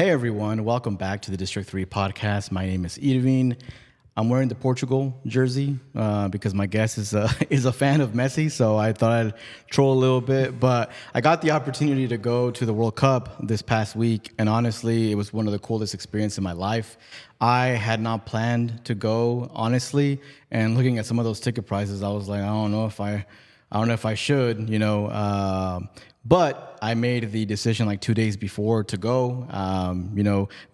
Hey everyone, welcome back to the District 3 podcast. My name is Irvin. I'm wearing the Portugal jersey because my guest is is a fan of Messi, so I thought I'd troll a little bit. But I got the opportunity to go to the World Cup this past week, and honestly, it was one of the coolest experiences in my life. I had not planned to go, honestly, and looking at some of those ticket prices, I was like, I don't know if I should, but I made the decision like 2 days before to go.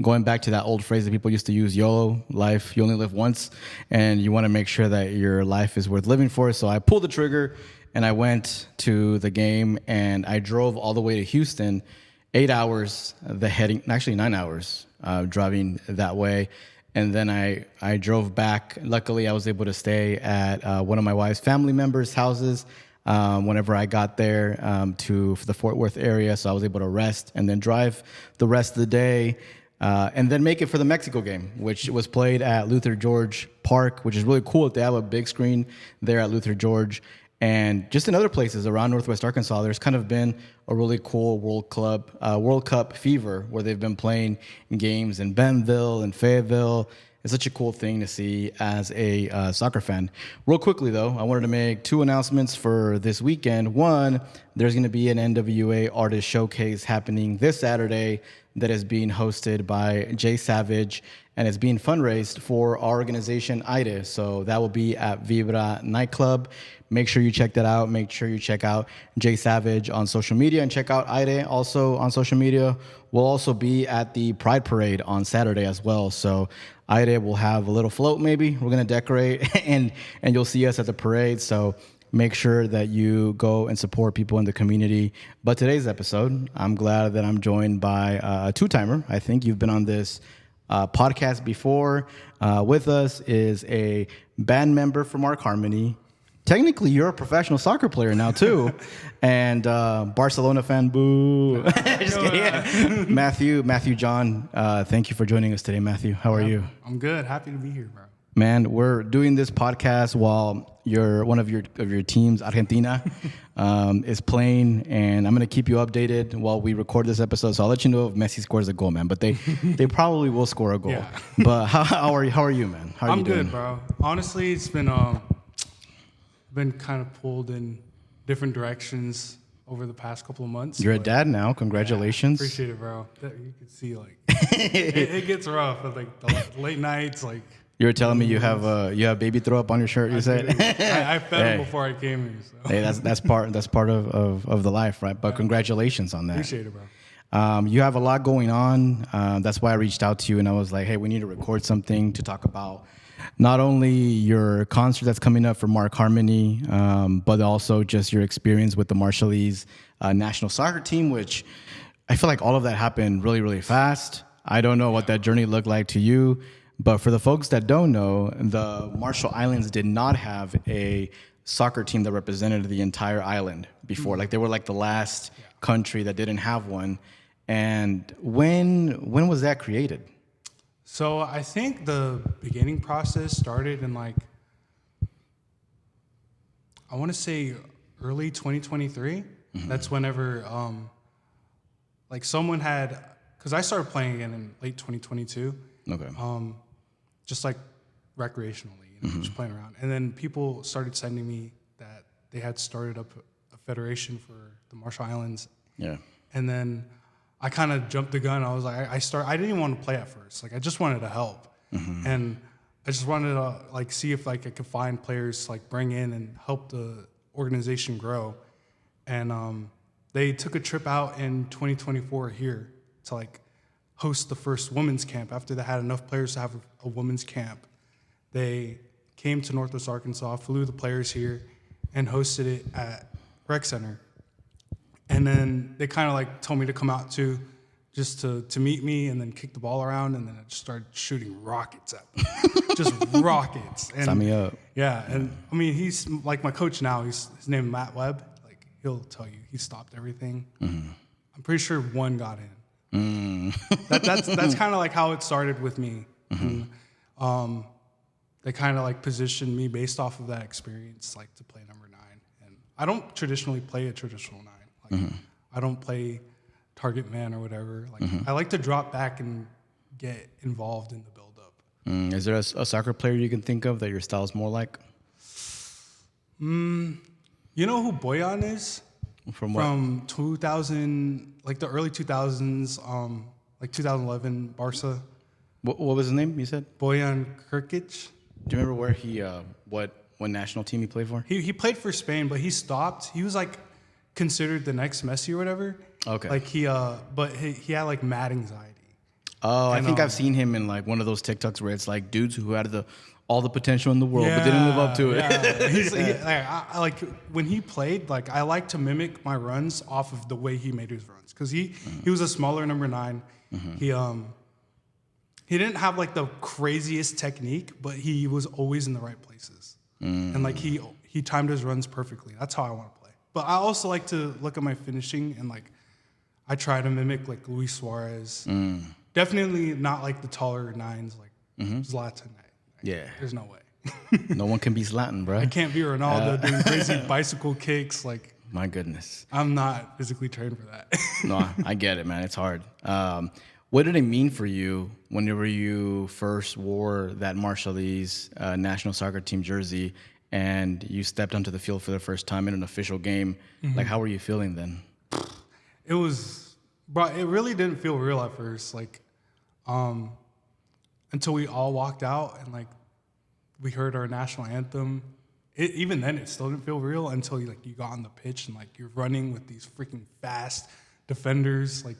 Going back to that old phrase that people used to use, YOLO, life, you only live once, and you want to make sure that your life is worth living for. So I pulled the trigger and I went to the game and I drove all the way to Houston, 8 hours, actually 9 hours driving that way. And then I drove back. Luckily, I was able to stay at one of my wife's family members' houses whenever I got there to the Fort Worth area. So I was able to rest and then drive the rest of the day and then make it for the Mexico game, which was played at Luther George Park, which is really cool. They have a big screen there at Luther George. And just in other places around Northwest Arkansas, there's kind of been a really cool World Cup fever where they've been playing games in Bentonville and Fayetteville. It's such a cool thing to see as a soccer fan. Real quickly, though, I wanted to make two announcements for this weekend. One, there's going to be an NWA Artist Showcase happening this Saturday that is being hosted by Jay Savage, and it's being fundraised for our organization, IDE. So that will be at Vibra Nightclub. Make sure you check that out. Make sure you check out Jay Savage on social media and check out IDE also on social media. We'll also be at the Pride Parade on Saturday as well. So IDE will have a little float maybe. We're going to decorate and you'll see us at the parade. So make sure that you go and support people in the community. But today's episode, I'm glad that I'm joined by a two-timer. I think you've been on this podcast before. With us is a band member from Arc Harmony. Technically, you're a professional soccer player now, too. And Barcelona fan, boo. Just kidding. Yeah. Matthew John, thank you for joining us today, Matthew. How are you? I'm good. Happy to be here, bro. Man, we're doing this podcast while one of your teams, Argentina, is playing, and I'm going to keep you updated while we record this episode. So I'll let you know if Messi scores a goal, man. But they probably will score a goal. Yeah. But how are you, man? How are you doing? I'm good, bro. Honestly, it's been kind of pulled in different directions over the past couple of months. You're a dad now. Congratulations. Yeah, appreciate it, bro. You can see, it gets rough. The late nights, You were telling me you have baby throw up on your shirt. You said I fed him before I came here. So. Hey, that's part of the life, right? But congratulations on that. Appreciate it, bro. You have a lot going on. That's why I reached out to you and I was like, hey, we need to record something to talk about not only your concert that's coming up for Arc Harmony, but also just your experience with the Marshallese National Soccer Team, which I feel like all of that happened really, really fast. I don't know what that journey looked like to you, but for the folks that don't know, the Marshall Islands did not have a soccer team that represented the entire island before. Like they were like the last country that didn't have one. And when was that created? So I think the beginning process started in I want to say early 2023. Mm-hmm. That's whenever someone had, because I started playing again in late 2022. Okay. Just recreationally, just playing around. And then people started sending me that they had started up a federation for the Marshall Islands. Yeah. And then I kind of jumped the gun. I was like, I didn't even want to play at first. I just wanted to help. Mm-hmm. And I just wanted to see if I could find players to bring in and help the organization grow. And they took a trip out in 2024 here to host the first women's camp. After they had enough players to have a women's camp, they came to Northwest Arkansas, flew the players here, and hosted it at Rec Center. And then they kind of told me to come out too, just to meet me and then kick the ball around. And then I just started shooting rockets at them. Just rockets. And, sign me up. Yeah. And I mean, he's my coach now. His name is Matt Webb. He'll tell you he stopped everything. Mm-hmm. I'm pretty sure one got in. That's kind of how it started with me. Mm-hmm. And, they kind of positioned me based off of that experience, to play number 9. And I don't traditionally play a traditional 9. Mm-hmm. I don't play target man or whatever. Like I like to drop back and get involved in the build up. Is there a soccer player you can think of that your style is more like? You know who Boyan is? From what? From 2000, like the early 2000s, like 2011 Barca. What was his name? You said Boyan Krkic. Do you remember where he what national team he played for? He played for Spain, but he stopped. He was like considered the next Messi or whatever. Okay. Like but he had like mad anxiety. Oh, And, I think I've seen him in like one of those TikToks where it's like dudes who had all the potential in the world but didn't live up to it. Yeah. Like when he played, like I like to mimic my runs off of the way he made his runs because he was a smaller number 9. He didn't have like the craziest technique, but he was always in the right places, and like he timed his runs perfectly. That's how I want to play. But I also like to look at my finishing and like I try to mimic like Luis Suarez. Definitely not like the taller 9s like Zlatan. Yeah. There's no way. No one can be Zlatan, bro. I can't be Ronaldo doing crazy bicycle kicks. Like, My goodness. I'm not physically trained for that. No, I get it, man. It's hard. What did it mean for you whenever you first wore that Marshallese National Soccer Team jersey and you stepped onto the field for the first time in an official game? Like, how were you feeling then? It was, bro, it really didn't feel real at first. Like, until we all walked out and like we heard our national anthem. Even then, it still didn't feel real until you got on the pitch and like you're running with these freaking fast defenders. Like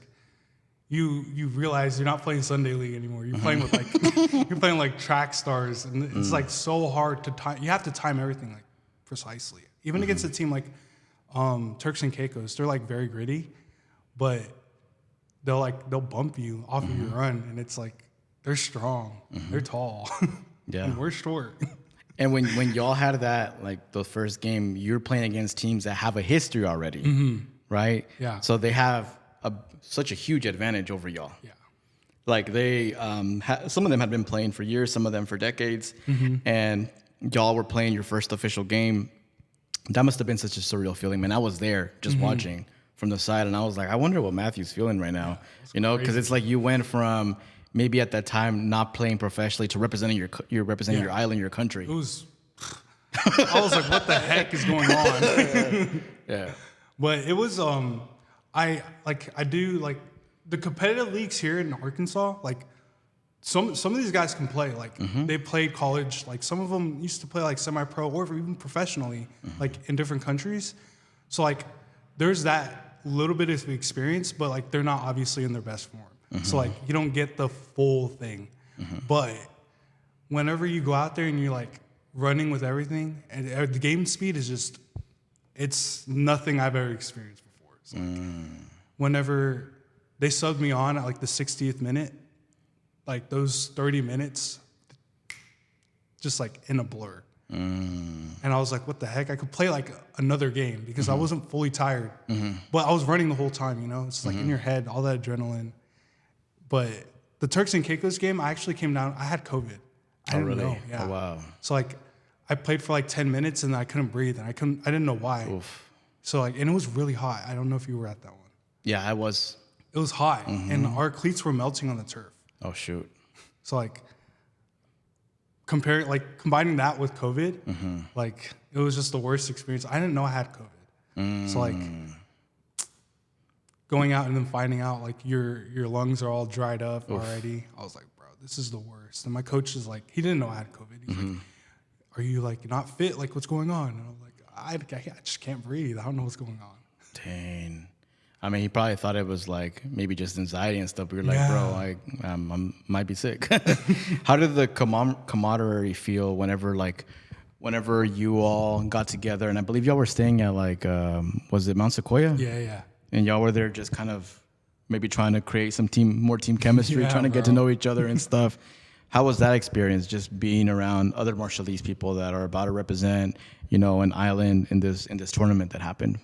you realize you're not playing Sunday League anymore. You're playing with like track stars, and it's like so hard to time. You have to time everything like precisely. Even against a team like Turks and Caicos, they're like very gritty, but they'll bump you off of your run, and it's like they're strong, they're tall, Yeah, and we're short. And when y'all had that, like the first game, you're playing against teams that have a history already, right? Yeah. So they have such a huge advantage over y'all. Yeah. Like they, some of them had been playing for years, some of them for decades, and y'all were playing your first official game. That must have been such a surreal feeling, man. I was there just watching from the side, and I was like, I wonder what Matthew's feeling right now, because it's like you went from maybe at that time not playing professionally to representing your island, your country. It was. I was like, what the heck is going on? Yeah. But it was. I do like the competitive leagues here in Arkansas. Like some of these guys can play. Like they played college. Like some of them used to play like semi-pro or even professionally, like in different countries. So like there's that little bit of experience, but like they're not obviously in their best form. So like you don't get the full thing. But whenever you go out there and you're like running with everything, and the game speed is just, it's nothing I've ever experienced before. So like, whenever they subbed me on at like the 60th minute, like those 30 minutes, just like in a blur. And I was like, what the heck? I could play like another game because I wasn't fully tired, but I was running the whole time, It's like in your head, all that adrenaline. But the Turks and Caicos game, I actually came down. I had COVID. I didn't know. Yeah. Oh, wow. So like, I played for like 10 minutes and I couldn't breathe, and I didn't know why. Oof. So like, and it was really hot. I don't know if you were at that one. Yeah, I was. It was hot, and our cleats were melting on the turf. Oh, shoot. So like, combining that with COVID, like it was just the worst experience. I didn't know I had COVID. So like, going out and then finding out like your lungs are all dried up already. I was like, bro, this is the worst. And my coach is like, he didn't know I had COVID. He's like, are you like not fit? Like what's going on? And I was like, I just can't breathe. I don't know what's going on. Dang. I mean, he probably thought it was like maybe just anxiety and stuff. But you're like, bro, I might be sick. How did the camaraderie feel whenever you all got together? And I believe y'all were staying at like, was it Mount Sequoia? Yeah. And y'all were there just kind of maybe trying to create some more team chemistry, trying to get to know each other and stuff. How was that experience, just being around other Marshallese people that are about to represent, an island in this tournament that happened?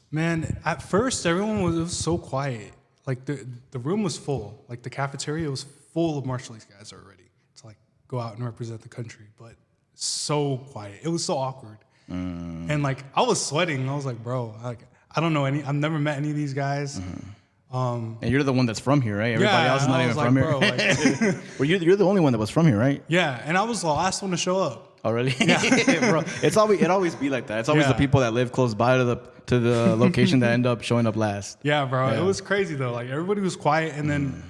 Man, at first everyone was so quiet. Like the room was full. Like the cafeteria was full of Marshallese guys already to like go out and represent the country, but so quiet. It was so awkward. And like I was sweating. I was like, bro, like I don't know I've never met any of these guys. And you're the one that's from here, right? Everybody else is not even from bro, here. Well, you're the only one that was from here, right? Yeah, and I was the last one to show up. Oh, really? Yeah. Bro, it always be like that. It's always the people that live close by to the location that end up showing up last. Yeah, bro. Yeah. It was crazy though. Like everybody was quiet, and then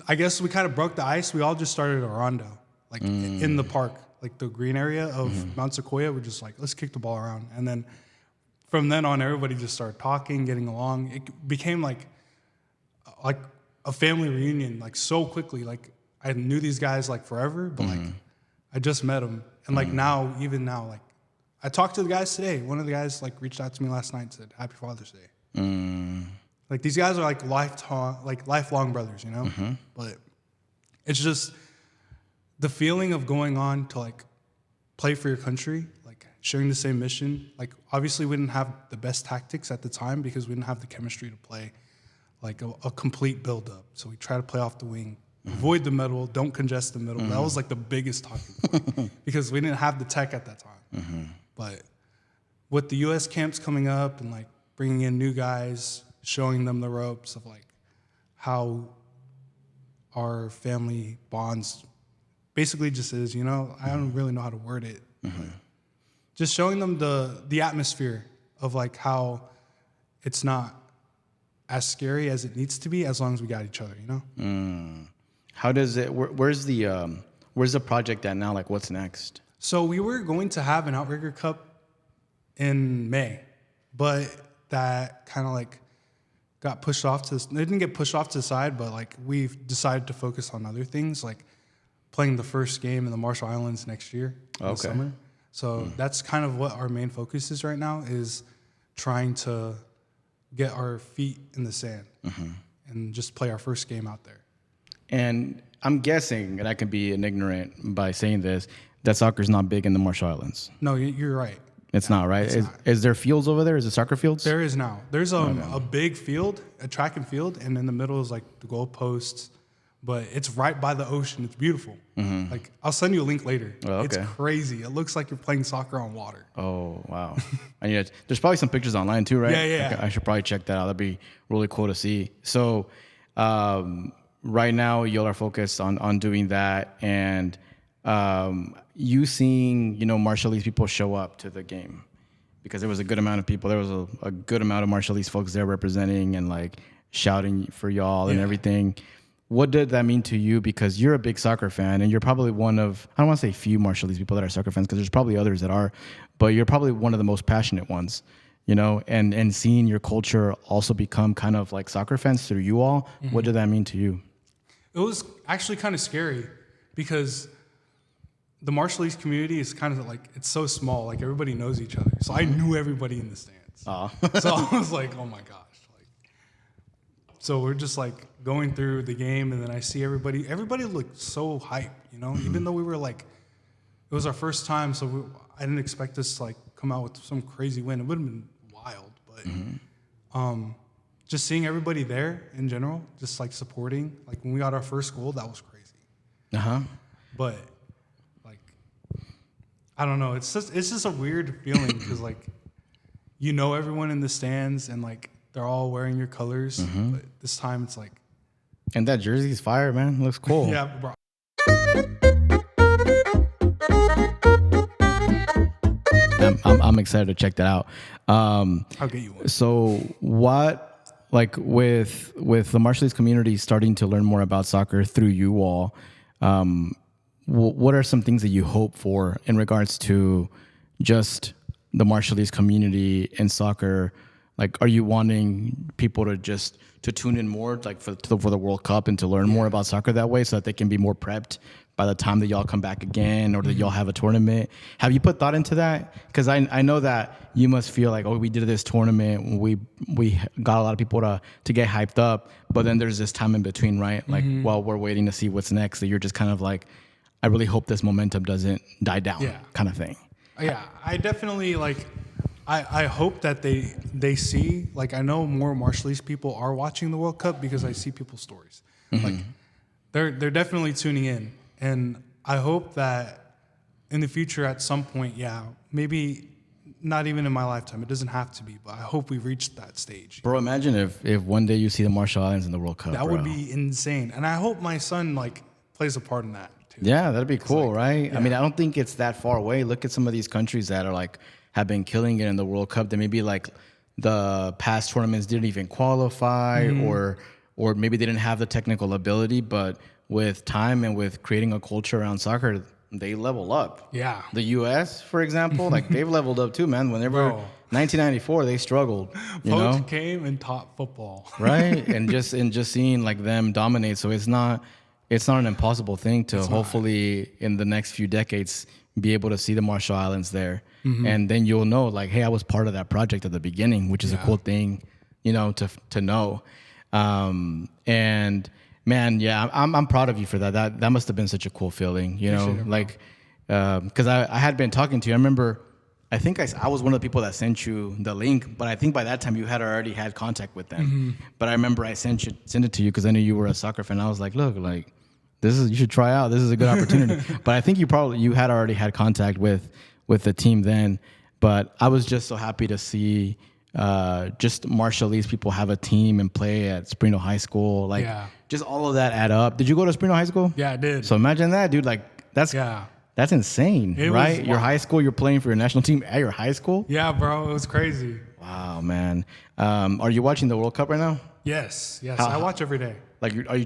I guess we kind of broke the ice. We all just started a rondo, like in the park, like the green area of Mount Sequoia. We're just like, let's kick the ball around, and then from then on, everybody just started talking, getting along. It became like a family reunion, like so quickly. Like I knew these guys like forever, but like I just met them. And like now, even now, like I talked to the guys today. One of the guys like reached out to me last night and said, Happy Father's Day. Like these guys are like lifelong brothers, you know? But it's just the feeling of going on to like play for your country, like sharing the same mission. Like obviously we didn't have the best tactics at the time because we didn't have the chemistry to play like a complete build-up. So we try to play off the wing, avoid the middle, don't congest the middle. That was like the biggest talking point because we didn't have the tech at that time. But with the U.S. camps coming up and like bringing in new guys, showing them the ropes of like how our family bonds basically just is, you know, I don't really know how to word it. But just showing them the atmosphere of like how it's not as scary as it needs to be as long as we got each other, you know? How does it, where's the project at now? Like what's next? So we were going to have an Outrigger Cup in May, but that kind of like got pushed off to, it didn't get pushed off to the side, but like we've decided to focus on other things, like playing the first game in the Marshall Islands next year in the summer. So that's kind of what our main focus is right now, is trying to get our feet in the sand and just play our first game out there. And I'm guessing, and I can be an ignorant by saying this, that soccer's not big in the Marshall Islands. No, you're right. It's not, right? Is there fields over there? Is it soccer fields? There is now. There's a big field, a track and field, and in the middle is like the goalposts. But it's right by the ocean. It's beautiful. Like I'll send you a link later. Oh, okay. It's crazy. It looks like you're playing soccer on water. Oh, wow. And there's probably some pictures online too, right? Yeah. I should probably check that out. That'd be really cool to see. So right now, y'all are focused on doing that, and you seeing, Marshallese people show up to the game, because there was a good amount of people. There was a good amount of Marshallese folks there representing and like shouting for y'all and everything. What did that mean to you? Because you're a big soccer fan, and you're probably one of, I don't want to say few Marshallese people that are soccer fans, because there's probably others that are, but you're probably one of the most passionate ones, and seeing your culture also become kind of like soccer fans through you all. What did that mean to you? It was actually kind of scary, because the Marshallese community is kind of like, it's so small, like everybody knows each other. So I knew everybody in the stands. So I was like, oh my gosh. So we're just like going through the game, and then I see everybody looked so hyped, even though we were like, it was our first time. So I didn't expect us to like come out with some crazy win. It would have been wild, but just seeing everybody there in general, just like supporting, like when we got our first goal, that was crazy. But like, I don't know. It's just a weird feeling, because like, everyone in the stands, and like, they're all wearing your colors, but this time it's like... And that jersey's fire, man. It looks cool. Yeah, bro. I'm excited to check that out. I'll get you one. So what, like with the Marshallese community starting to learn more about soccer through you all, what are some things that you hope for in regards to just the Marshallese community in soccer? Like, are you wanting people to tune in more, like for the World Cup, and to learn more about soccer that way, so that they can be more prepped by the time that y'all come back again, or that y'all have a tournament? Have you put thought into that? Because I know that you must feel like, oh, we did this tournament, we got a lot of people to get hyped up, but then there's this time in between, right? Like while we're waiting to see what's next, that you're just kind of like, I really hope this momentum doesn't die down, kind of thing. Yeah, I definitely like. I hope that they see, like, I know more Marshallese people are watching the World Cup, because I see people's stories. Like, they're definitely tuning in. And I hope that in the future, at some point, maybe not even in my lifetime. It doesn't have to be, but I hope we reach that stage. Bro, imagine if one day you see the Marshall Islands in the World Cup. That would be insane. And I hope my son like plays a part in that too. Yeah, that'd be cool, right? Yeah. I mean, I don't think it's that far away. Look at some of these countries that are like have been killing it in the World Cup. That maybe like the past tournaments didn't even qualify, or maybe they didn't have the technical ability, but with time and with creating a culture around soccer, they level up. Yeah. The U.S., for example, like they've leveled up too, man. Whenever 1994, they struggled. You know, came and taught football, right? And just seeing like them dominate. So it's not an impossible thing to hopefully in the next few decades be able to see the Marshall Islands there, and then you'll know like, hey, I was part of that project at the beginning, which is a cool thing, you know, to know. And man, yeah, I'm proud of you for that. That must have been such a cool feeling, you know, like, because I had been talking to you. I remember, I think I was one of the people that sent you the link, but I think by that time you had already had contact with them. But I remember I sent it to you because I knew you were a soccer fan. I was like, look, like you should try out. This is a good opportunity. But I think you had already had contact with the team then. But I was just so happy to see just Marshallese people have a team and play at Spring Hill High School. Like just all of that add up. Did you go to Spring Hill High School? Yeah, I did. So imagine that, dude. Like that's insane, right? Your high school, you're playing for your national team at your high school? Yeah, bro. It was crazy. Wow, man. Are you watching the World Cup right now? Yes. I watch every day. Like, are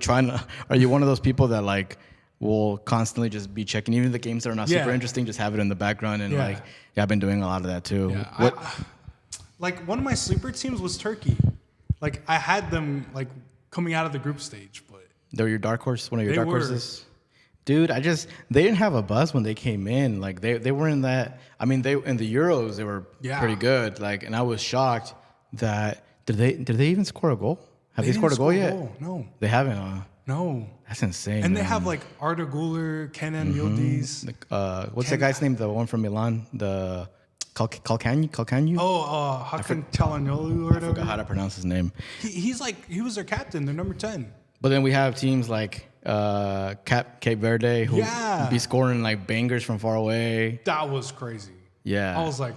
you one of those people that like will constantly just be checking even the games that are not super interesting, just have it in the background and I've been doing a lot of that too. Yeah. Like one of my sleeper teams was Turkey. Like I had them like coming out of the group stage, but they were your dark horse, one of your dark horses. Dude, they didn't have a buzz when they came in. Like they were in that. I mean, they in the Euros they were pretty good. Like, and I was shocked that did they even score a goal? Have they scored a goal yet? No, they haven't. No, that's insane. And they have like Arda Güler, Kenan Yildiz. What's that guy's name? The one from Milan, the Calcagno? Oh, Hakan Çalhanoğlu or whatever. I forgot how to pronounce his name. He was their captain. They're number 10. But then we have teams like Cape Verde who be scoring like bangers from far away. That was crazy. Yeah. I was like,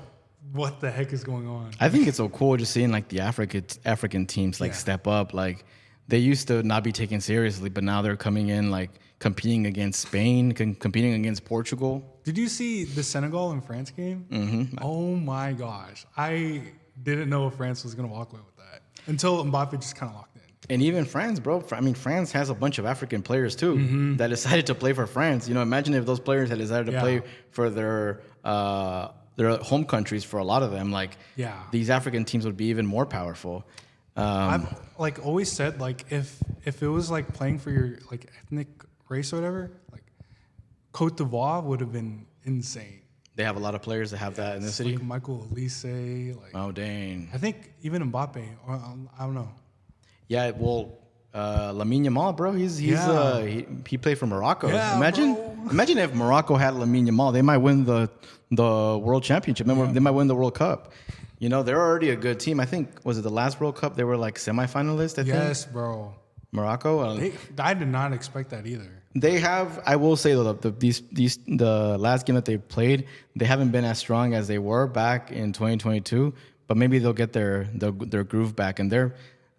what the heck is going on? I think it's so cool just seeing like the African teams like step up. Like they used to not be taken seriously, but now they're coming in like competing against Spain, competing against Portugal. Did you see the Senegal and France game? Mm-hmm. Oh my gosh. I didn't know if France was going to walk away with that until Mbappe just kind of locked in. And even France, bro. I mean, France has a bunch of African players too that decided to play for France. You know, imagine if those players had decided to play for their home countries. For a lot of them, like these African teams would be even more powerful. I've like always said, like if it was like playing for your like ethnic race or whatever, like Cote d'Ivoire would have been insane. They have a lot of players that have that ethnicity. Like Michael Olise, like oh dang. I think even Mbappe, or I don't know. Yeah, well, Lamine Yamal, bro, he played for Morocco. Yeah, imagine if Morocco had Lamine Yamal, they might win the World Championship. They might win the World Cup. You know, they're already a good team. I think was it the last World Cup they were like semifinalists? I think. Yes, bro. Morocco. I did not expect that either. They have. I will say though, the last game that they played, they haven't been as strong as they were back in 2022. But maybe they'll get their groove back, and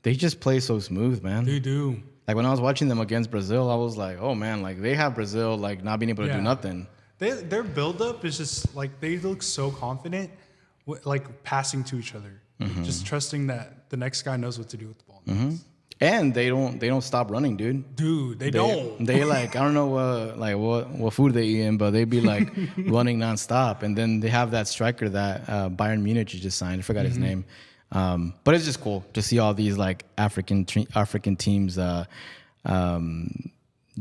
they just play so smooth, man. They do. Like when I was watching them against Brazil, I was like, oh man, like they have Brazil like not being able to do nothing. Their buildup is just like they look so confident, like passing to each other, just trusting that the next guy knows what to do with the ball. And they don't stop running, dude. Dude, they don't. They like I don't know what food they eating, but they be like running nonstop. And then they have that striker that Bayern Munich just signed. I forgot his name. But it's just cool to see all these like African teams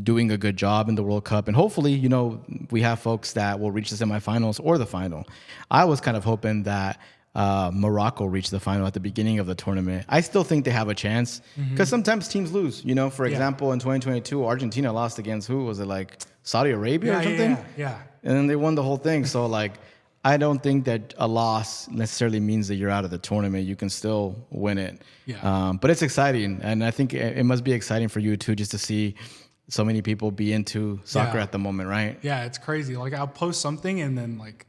doing a good job in the World Cup, and hopefully, you know, we have folks that will reach the semifinals or the final. I was kind of hoping that Morocco reached the final at the beginning of the tournament. I still think they have a chance because sometimes teams lose. You know, for example, in 2022, Argentina lost against who was it, like Saudi Arabia or something? Yeah. And then they won the whole thing. So like, I don't think that a loss necessarily means that you're out of the tournament. You can still win it. Yeah. But it's exciting, and I think it must be exciting for you too, just to see so many people be into soccer at the moment, right? Yeah, it's crazy. Like I'll post something and then like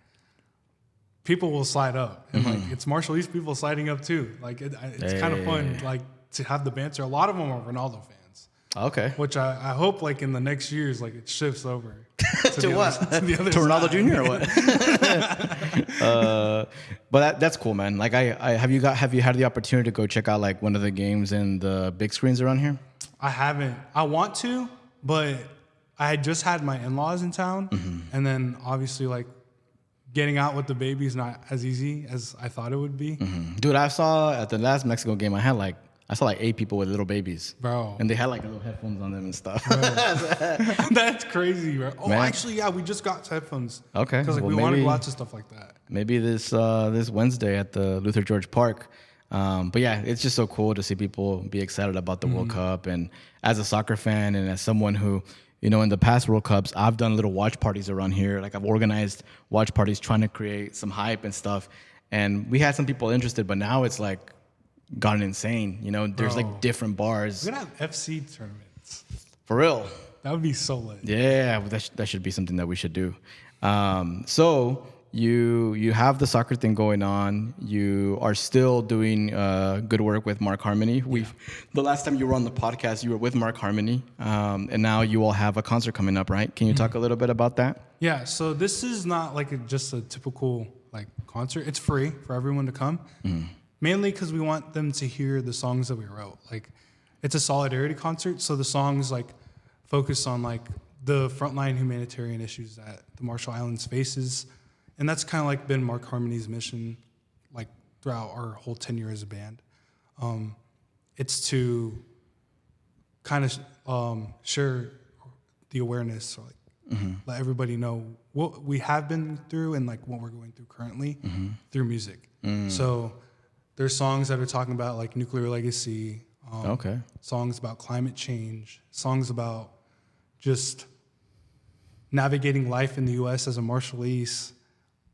people will slide up, and like it's Marshallese people sliding up too. Like it's kind of fun, like to have the banter. A lot of them are Ronaldo fans. Okay. Which I hope like in the next years like it shifts over to what? To the other to Ronaldo side. Jr. or what? But that's cool, man. Like have you had the opportunity to go check out like one of the games in the big screens around here? I haven't. I want to, but I had just had my in-laws in town, and then obviously like getting out with the baby is not as easy as I thought it would be. Dude, I saw at the last Mexico game, I saw like 8 people with little babies. Bro. And they had like little headphones on them and stuff. That's crazy, bro. Oh, man. Actually, yeah, we just got headphones. Okay. Because like, we wanted lots of stuff like that. Maybe this Wednesday at the Luther George Park. But yeah, it's just so cool to see people be excited about the World Cup. And as a soccer fan and as someone who, you know, in the past World Cups, I've done little watch parties around here. Like I've organized watch parties trying to create some hype and stuff. And we had some people interested, but now it's like gotten insane. You know, there's like different bars. We're gonna have FC tournaments. For real. That would be so lit. Yeah, that should be something that we should do. So you have the soccer thing going on. You are still doing good work with Mark Harmony. The last time you were on the podcast, you were with Mark Harmony, and now you all have a concert coming up, right? Can you talk a little bit about that? Yeah. So this is not like just a typical like concert. It's free for everyone to come. Mainly because we want them to hear the songs that we wrote. Like, it's a solidarity concert, so the songs like focus on like the frontline humanitarian issues that the Marshall Islands faces, and that's kind of like been Mark Harmony's mission, like throughout our whole tenure as a band. It's to kind of share the awareness, or like let everybody know what we have been through and like what we're going through currently through music. So there's songs that are talking about like nuclear legacy, songs about climate change, songs about just navigating life in the U.S. as a Marshallese,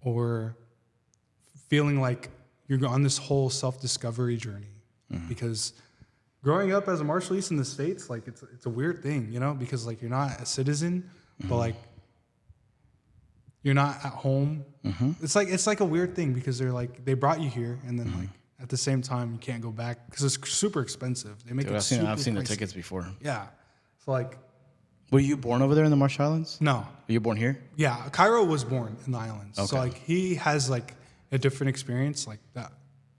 or feeling like you're on this whole self-discovery journey. Because growing up as a Marshallese in the States, like it's a weird thing, you know, because like you're not a citizen, but like you're not at home. It's like a weird thing because they brought you here, and then like at the same time you can't go back because it's super expensive. They make it I've super seen pricey. the tickets before. Yeah, so like. Were you born over there in the Marshall Islands? No. Were you born here? Yeah, Cairo was born in the islands. Okay. So like he has like a different experience like that.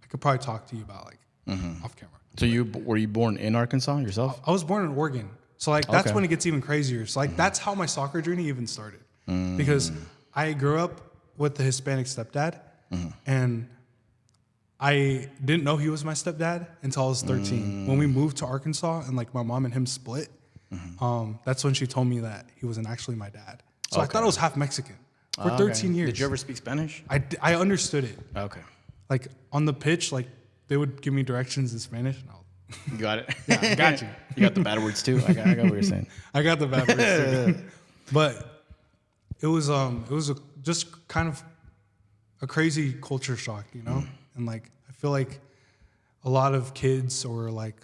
I could probably talk to you about like off camera. So were you born in Arkansas yourself? I was born in Oregon. So like that's when it gets even crazier. So like that's how my soccer journey even started. Because I grew up with the Hispanic stepdad, and I didn't know he was my stepdad until I was 13. When we moved to Arkansas and like my mom and him split, that's when she told me that he wasn't actually my dad. So I thought I was half Mexican for 13 years. Did you ever speak Spanish? I understood it. Okay. Like on the pitch, like they would give me directions in Spanish. And You got it. Yeah, I got you. You got the bad words too. I got what you're saying. I got the bad words too. But it was just kind of a crazy culture shock, you know? And like I feel like a lot of kids, or like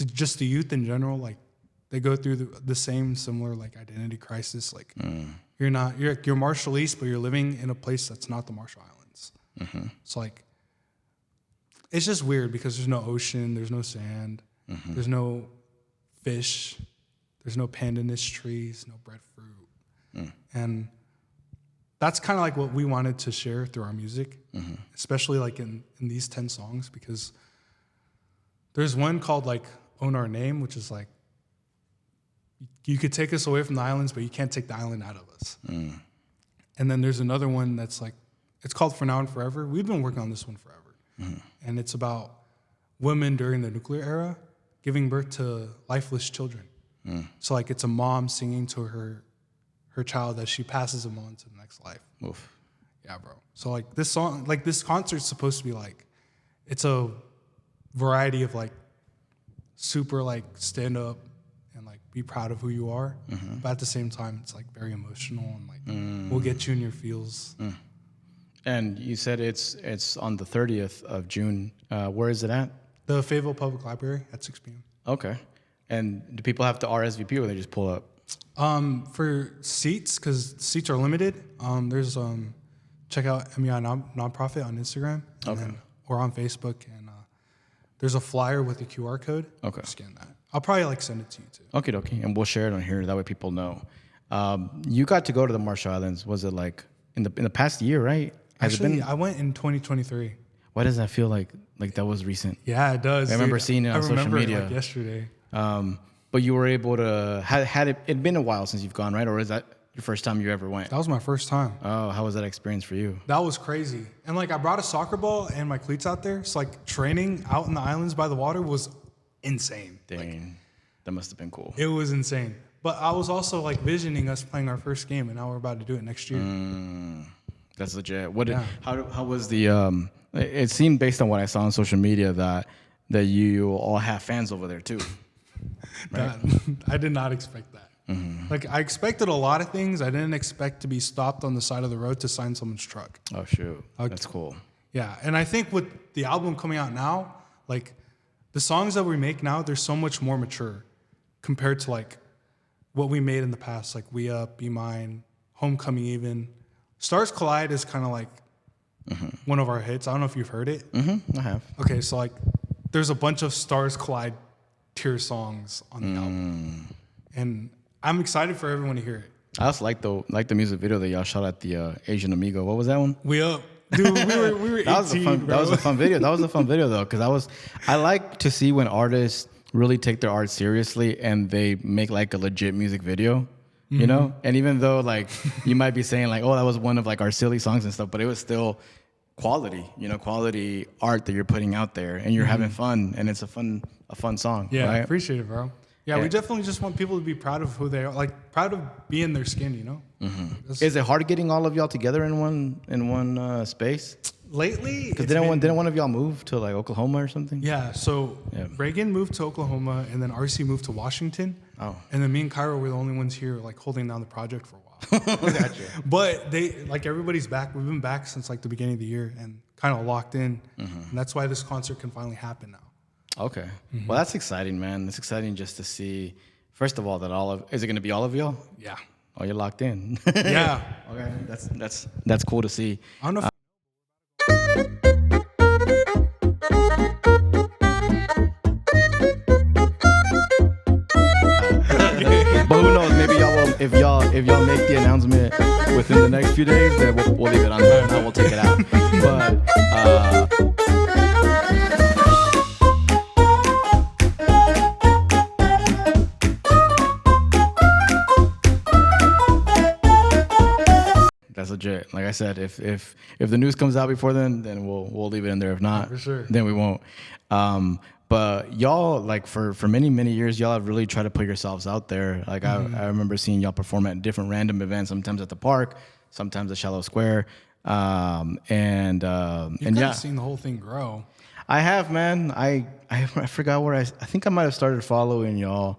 just the youth in general, like they go through the same similar like identity crisis. Like you're Marshallese, but you're living in a place that's not the Marshall Islands. So like it's just weird because there's no ocean, there's no sand, there's no fish, there's no pandanus trees, no breadfruit, and that's kind of like what we wanted to share through our music, especially like in these 10 songs, because there's one called like Own Our Name, which is like, you could take us away from the islands, but you can't take the island out of us. And then there's another one that's like, it's called For Now and Forever. We've been working on this one forever. And it's about women during the nuclear era giving birth to lifeless children. So like it's a mom singing to her child as she passes him on to the next life. Oof. Yeah, bro. So like this song, like this concert's supposed to be like, it's a variety of like super like stand up and like be proud of who you are. But at the same time, it's like very emotional and like we'll get you in your feels. And you said it's on the 30th of June. Where is it at? The Fayetteville Public Library at 6 p.m. Okay. And do people have to RSVP or they just pull up? For seats, because seats are limited, there's check out MEI Nonprofit on Instagram. Or on Facebook. And there's a flyer with a QR code. Okay. Scan that. I'll probably like send it to you too. Okay. And we'll share it on here. That way people know. You got to go to the Marshall Islands. Was it like in the past year, right? Actually, I went in 2023. Why does that feel like that was recent? Yeah, it does. I remember seeing it on social media. Like yesterday. But you were able to, had it been a while since you've gone, right? Or is that your first time you ever went? That was my first time. Oh, how was that experience for you? That was crazy. And like I brought a soccer ball and my cleats out there. So like training out in the islands by the water was insane. Dang, like, that must have been cool. It was insane. But I was also like visioning us playing our first game, and now we're about to do it next year. That's legit. How was the? It seemed based on what I saw on social media that you all have fans over there too. Right? I did not expect that. Like I expected a lot of things. I didn't expect to be stopped on the side of the road to sign someone's truck. Oh shoot, that's cool. Yeah, and I think with the album coming out now, like the songs that we make now, they're so much more mature compared to like what we made in the past. Like We Up, Be Mine, Homecoming, even Stars Collide is kind of like one of our hits. I don't know if you've heard it. I have. Okay, so like there's a bunch of Stars Collide tier songs on the album, and I'm excited for everyone to hear it. I also like the music video that y'all shot at the Asian Amigo. What was that one? We Up. Dude, we were 18, that was a fun video. That was a fun video though, because I like to see when artists really take their art seriously and they make like a legit music video, you know? And even though like you might be saying like, oh, that was one of like our silly songs and stuff, but it was still quality, quality art that you're putting out there, and you're having fun, and it's a fun song. Yeah, right? I appreciate it, bro. Yeah, we definitely just want people to be proud of who they are, like proud of being their skin, Is it hard getting all of y'all together in one space? Lately, because didn't one of y'all move to like Oklahoma or something? Yeah, so Reagan moved to Oklahoma, and then RC moved to Washington. Oh, and then me and Cairo were the only ones here, like holding down the project for a while. Gotcha. But everybody's back. We've been back since like the beginning of the year and kind of locked in, and that's why this concert can finally happen now. Okay. Well, that's exciting, man. It's exciting just to see. First of all, is it going to be all of y'all? Yeah. Oh, you're locked in. Yeah. Okay. That's cool to see. I don't know. But who knows? Maybe y'all will. If y'all make the announcement within the next few days, then we'll leave it on there and we'll take it out. But. That's legit. Like I said, if the news comes out before then we'll leave it in there. If not, for sure, then we won't. But y'all, like for many years, y'all have really tried to put yourselves out there. Like I remember seeing y'all perform at different random events, sometimes at the park, sometimes at Shallow Square, and yeah, seen the whole thing grow. I have, man. I forgot where I think I might have started following y'all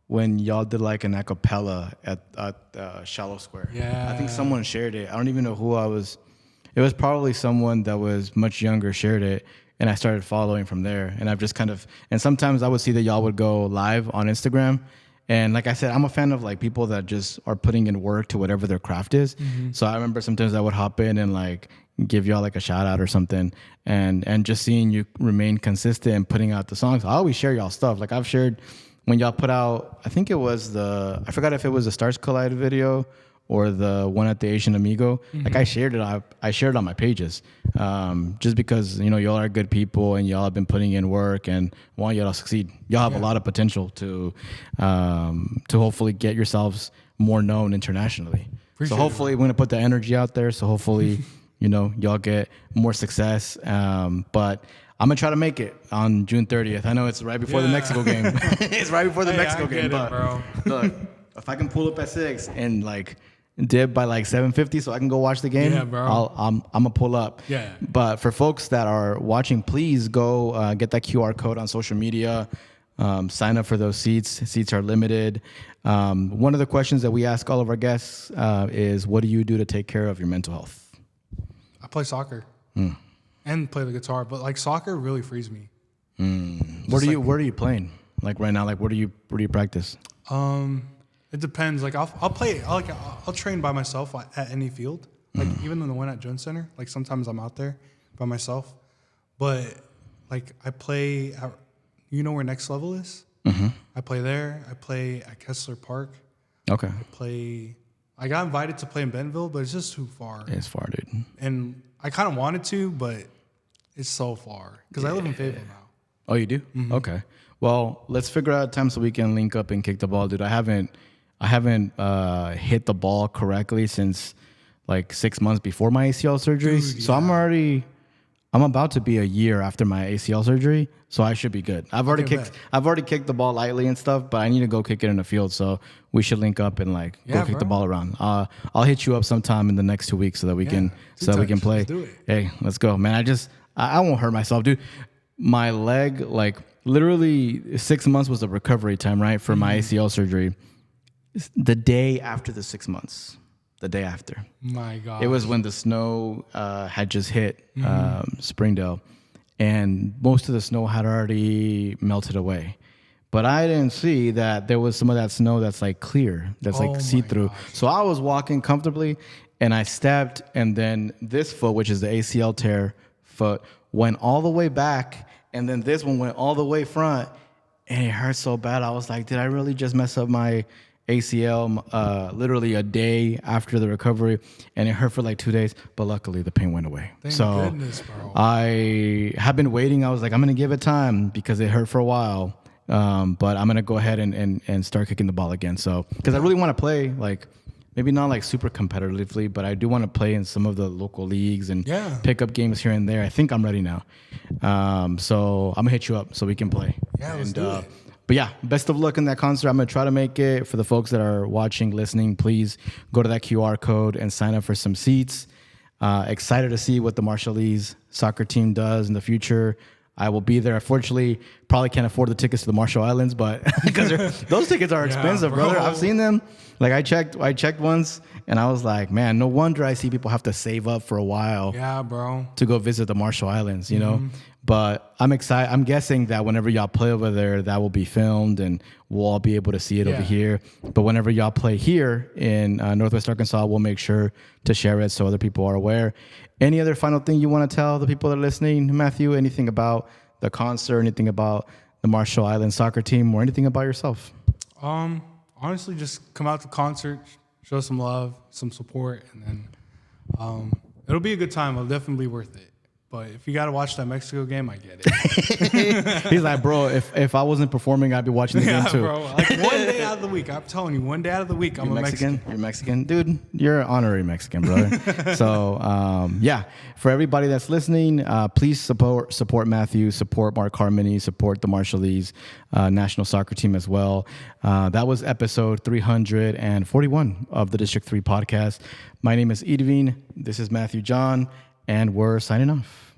when y'all did like an a cappella at Shallow Square. Yeah. I think someone shared it. I don't even know who I was. It was probably someone that was much younger shared it, and I started following from there. And I've just and sometimes I would see that y'all would go live on Instagram. And like I said, I'm a fan of like people that just are putting in work to whatever their craft is. So I remember sometimes I would hop in and like give y'all like a shout out or something, and just seeing you remain consistent and putting out the songs. I always share y'all stuff. Like I've shared when y'all put out, I think it was I forgot if it was the Stars Collide video or the one at the Asian Amigo. Like I shared it on my pages, just because y'all are good people and y'all have been putting in work and want y'all to succeed. Y'all have a lot of potential to hopefully get yourselves more known internationally. Appreciate hopefully we're gonna put the energy out there. So hopefully y'all get more success. But I'm gonna try to make it on June 30th. I know it's right before the Mexico game. It's right before the Mexico game. But bro. Look, if I can pull up at 6 and like dip by like 7:50 so I can go watch the game, bro. I'm gonna pull up. Yeah. But for folks that are watching, please go get that QR code on social media. Sign up for those seats. Seats are limited. One of the questions that we ask all of our guests is, what do you do to take care of your mental health? I play soccer. And play the guitar, but like soccer really frees me. Where are you playing? Like right now, like where do you practice? It depends. Like I'll play. I'll train by myself at any field. Like even the one at Jones Center, like sometimes I'm out there by myself, but like I play at, you know where Next Level is? I play there. I play at Kessler Park. Okay. I got invited to play in Bentonville, but it's just too far. It's far, dude. And I kind of wanted to, but it's so far because I live in Fayetteville now. Oh, you do? Okay. Well, let's figure out a time so we can link up and kick the ball, dude. I haven't hit the ball correctly since like 6 months before my ACL surgery. Dude, so I'm about to be a year after my ACL surgery, so I should be good. I've already kicked the ball lightly and stuff, but I need to go kick it in the field. So we should link up and like go kick the ball around. I'll hit you up sometime in the next 2 weeks so that we can play. Let's do it. Hey, let's go, man. I won't hurt myself, dude. My leg, like literally 6 months was the recovery time, right, for my ACL surgery. The day after the 6 months. The day after. My God. It was when the snow had just hit Springdale, and most of the snow had already melted away. But I didn't see that there was some of that snow that's like clear, that's like see-through. So I was walking comfortably, and I stepped, and then this foot, which is the ACL tear foot, went all the way back, and then this one went all the way front, and it hurt so bad. I was like, did I really just mess up my ACL literally a day after the recovery, and it hurt for like 2 days, but luckily the pain went away. Thank goodness, bro. I have been waiting. I was like, I'm going to give it time because it hurt for a while, but I'm going to go ahead and start kicking the ball again. So because I really want to play, like maybe not like super competitively, but I do want to play in some of the local leagues and pick up games here and there. I think I'm ready now. So I'm going to hit you up so we can play. Yeah, let's do it. But yeah, best of luck in that concert. I'm going to try to make it. For the folks that are watching, listening, please go to that QR code and sign up for some seats. Excited to see what the Marshallese soccer team does in the future. I will be there. Unfortunately, probably can't afford the tickets to the Marshall Islands, but because those tickets are expensive, brother. I've seen them. Like I checked once, and I was like, man, no wonder I see people have to save up for a while. Yeah, bro. To go visit the Marshall Islands, you know. But I'm excited. I'm guessing that whenever y'all play over there, that will be filmed, and we'll all be able to see it over here. But whenever y'all play here in Northwest Arkansas, we'll make sure to share it so other people are aware. Any other final thing you want to tell the people that are listening, Matthew? Anything about the concert, anything about the Marshall Islands soccer team, or anything about yourself? Honestly, just come out to the concert, show some love, some support, and then it'll be a good time. It'll definitely be worth it. But if you got to watch that Mexico game, I get it. He's like, bro, if I wasn't performing, I'd be watching the game too. Bro. Like one day out of the week, I'm telling you, one day out of the week, I'm a Mexican. You're Mexican? Dude, you're an honorary Mexican, brother. So, yeah, for everybody that's listening, please support Matthew, support Mark Harmony, support the Marshallese National Soccer Team as well. That was episode 341 of the District 3 podcast. My name is Irvin. This is Matthew John. And we're signing off.